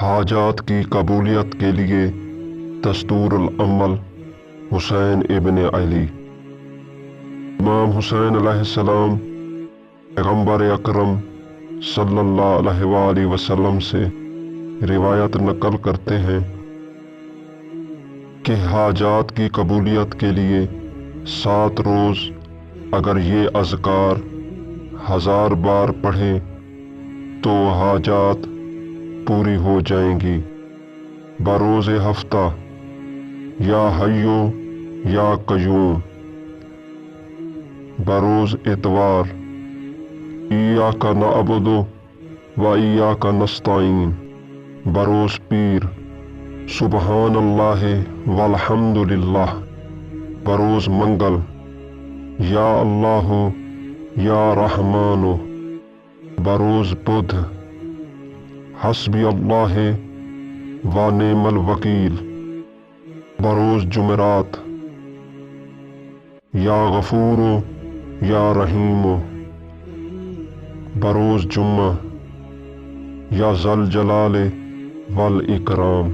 حاجات کی قبولیت کے لیے دستور العمل حسین ابن علی۔ امام حسین علیہ السلام پیغمبر اکرم صلی اللہ علیہ وآلہ وسلم سے روایت نقل کرتے ہیں کہ حاجات کی قبولیت کے لیے 7 روز اگر یہ اذکار 1000 بار پڑھیں تو حاجات پوری ہو جائیں گی۔ بروز ہفتہ یا حیو یا قیوم، بروز اتوار ایاک نعبد و ایاک نستعین، بروز پیر سبحان اللہ والحمد للہ، بروز منگل یا اللہ یا رحمان، بروز بدھ حسبی اللہ و نعم الوکیل، بروز جمعرات یا غفور یا رحیم، بروز جمعہ یا ذی الجلال والاکرام۔